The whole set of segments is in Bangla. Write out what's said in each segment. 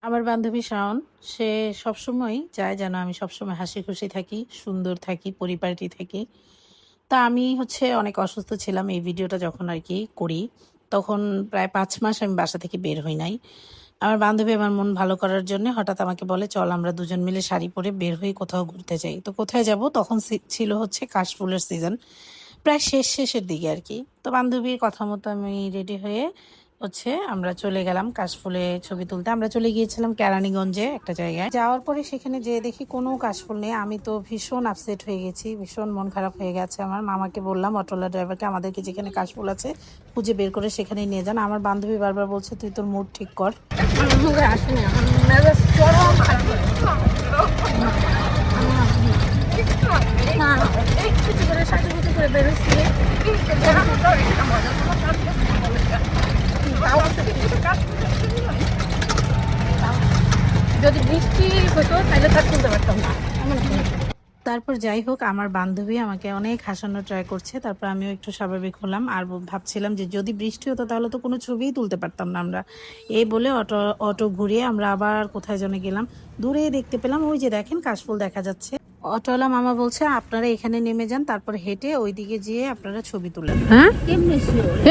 আমার বান্ধবী শাওন, সে সবসময়ই চায় যেন আমি সবসময় হাসি খুশি থাকি, সুন্দর থাকি, পরিপাটি থাকি। তা আমি অনেক অসুস্থ ছিলাম এই ভিডিওটা যখন আরকি করি, তখন প্রায় ৫ মাস আমি বাসা থেকে বের হই নাই। আমার বান্ধবী আমার মন ভালো করার জন্যে হঠাৎ আমাকে বলে, "চল আমরা দুজন মিলে শাড়ি পরে বের হই কোথাও ঘুরতে যাই।" তো কোথায় যাব? তখন ছিল কাশফুলের সিজন। প্রায় শেষের দিকে আরকি। তো বান্ধবীর কথা মতো আমি রেডি হয়ে আমরা চলে গেলাম কাশফুলে ছবি তুলতে। আমরা চলে গিয়েছিলাম কেরানীগঞ্জে একটা জায়গায়। যাওয়ার পরে সেখানে যেয়ে দেখি কোনো কাশফুল নেই। আমি তো ভীষণ আপসেট হয়ে গেছি। ভীষণ মন খারাপ হয়ে গেছে আমার। মামাকে বললাম, অটোওয়ালা ড্রাইভারকে, আমাদেরকে যেখানে কাশফুল আছে খুঁজে বের করে সেখানেই নিয়ে যান। আমার বান্ধবী বারবার বলছে, "তুই তোর মুড ঠিক কর।" আসেনি, আমার মেজাজ চরম খারাপ হয়ে গেছে। করে সাজুগুজু করে বেরোচ্ছি। যদি বৃষ্টি হতো তাহলে তার শুনতে পারতাম না। তারপর যাই হোক, আমার বান্ধবী আমাকে অনেক হাসানোর ট্রাই করছে। তারপর আমিও একটু স্বাভাবিক হলাম আর ভাবছিলাম যে যদি বৃষ্টি হতো তাহলে তো কোনো ছবিই তুলতে পারতাম না আমরা। এই বলে অটো ঘুরিয়ে আমরা আবার কোথায় যেন গেলাম। দূরে দেখতে পেলাম ওই যে দেখেন কাশফুল দেখা যাচ্ছে। অটোওয়ালা মামা বলছে, "আপনারা এখানে নেমে যান, তারপর হেঁটে ওইদিকে যেয়ে আপনারা ছবি তুলেন।" হ্যাঁ,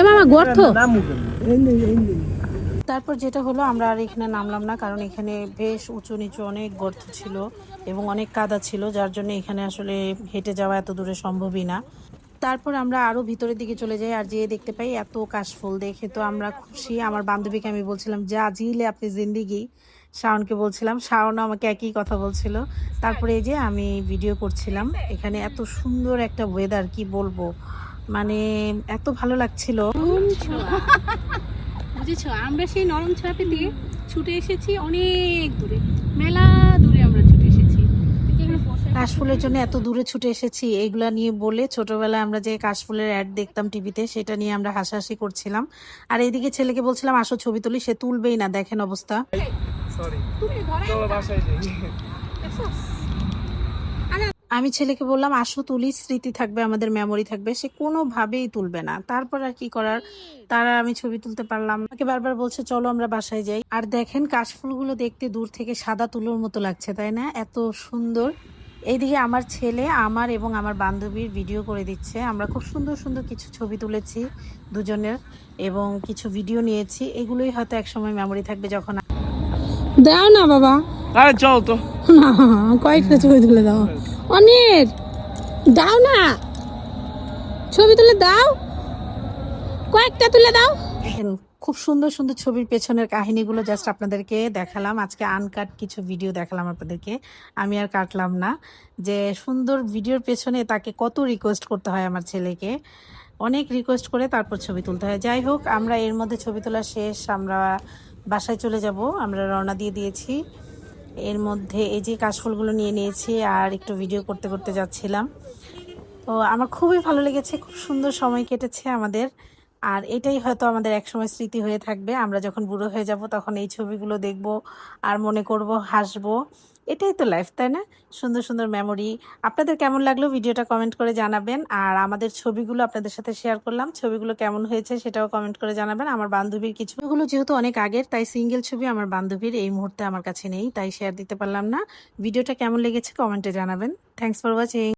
মামা গর্ত। তারপর যেটা হলো, আমরা আর এখানে নামলাম না, কারণ এখানে বেশ উঁচু নিচু অনেক গর্ত ছিল এবং অনেক কাদা ছিল, যার জন্য এখানে আসলে হেঁটে যাওয়া এত দূরে সম্ভবই না। তারপর আমরা আরো ভিতরের দিকে চলে যাই আর যেয়ে দেখতে পাই এত কাশফুল। দেখে তো আমরা খুশি। আমার বান্ধবীকে আমি বলছিলাম, "যা জিলে আপনি জিন্দিগি।" শাওনকে বলছিলাম, শাওনও আমাকে একই কথা বলছিল। তারপরে এই যে আমি ভিডিও করছিলাম। এখানে এত সুন্দর একটা ওয়েদার, কি বলবো, মানে এত ভালো লাগছিল। বুঝেছো, আমরা সেই নরম ছোঁয়াতে দিয়ে ছুটে এসেছি অনেক দূরে, মেলা দূরে আমরা ছুটে এসেছি। কাশফুলের জন্য এত দূরে ছুটে এসেছি এগুলা নিয়ে বলে, ছোটবেলায় আমরা যে কাশফুলের অ্যাড দেখতাম টিভিতে, সেটা নিয়ে আমরা হাসাহাসি করছিলাম। আর এইদিকে ছেলেকে বলছিলাম, "আসো ছবি তুলি।" সে তুলবেই না, দেখেন অবস্থা। আমি ছেলেকে বললাম, "আসো তুলি, স্মৃতি থাকবে, আমাদের মেমোরি থাকবে।" সে কোনোভাবেই তুলবে না। তারপর আর কি করার, তারা আমি ছবি তুলতে পারলাম। আমাকে বারবার বলছে, "চলো আমরা বাসায় যাই।" আর দেখেন কাশফুলগুলো দেখতে দূর থেকে সাদা তুলোর মতো লাগছে, তাই না? এত সুন্দর। এইদিকে আমার ছেলে আমার এবং আমার বান্ধবীর ভিডিও করে দিচ্ছে। আমরা খুব সুন্দর সুন্দর কিছু ছবি তুলেছি দুজনের এবং কিছু ভিডিও নিয়েছি। এগুলোই হয়তো একসময় মেমোরি থাকবে যখন। দাও না বাবা, আরে চল তো না, কয়েকটা ছবি তুলে দাও। অনির, দাও না, ছবি তুলে দাও, কয়েকটা তুলে দাও। খুব সুন্দর সুন্দর ছবির পেছনের কাহিনীগুলো জাস্ট আপনাদেরকে দেখালাম। আজকে আনকাট কিছু ভিডিও দেখালাম আপনাদেরকে। আমি আর কাটলাম না। যে সুন্দর ভিডিওর পেছনে তাকে কত রিকোয়েস্ট করতে হয় আমার ছেলেকে। অনেক রিকোয়েস্ট করে তারপর ছবি তুলতে হয়। যাই হোক, আমরা এর মধ্যে ছবি তোলা শেষ। আমরা বাসায় চলে যাব। আমরা রওনা দিয়ে দিয়েছি। এর মধ্যে এই যে কাশফুলগুলো নিয়ে নিয়েছি আর একটু ভিডিও করতে করতে যাচ্ছিলাম। তো আমার খুবই ভালো লেগেছে, খুব সুন্দর সময় কেটেছে আমাদের। আর এটাই হয়তো আমাদের একসময় স্মৃতি হয়ে থাকবে। আমরা যখন বুড়ো হয়ে যাব তখন এই ছবিগুলো দেখব আর মনে করব, হাসবো। এটাই তো লাইফ, তাই না? সুন্দর সুন্দর মেমোরি। আপনাদের কেমন লাগলো ভিডিওটা কমেন্ট করে জানাবেন। আর আমাদের ছবিগুলো আপনাদের সাথে শেয়ার করলাম, ছবিগুলো কেমন হয়েছে সেটাও কমেন্ট করে জানাবেন। আমার বান্ধবীর কিছু ছবিগুলো যেহেতু অনেক আগের, তাই সিঙ্গেল ছবি আমার বান্ধবীর এই মুহূর্তে আমার কাছে নেই, তাই শেয়ার দিতে পারলাম না। ভিডিওটা কেমন লেগেছে কমেন্টে জানাবেন। Thanks for watching.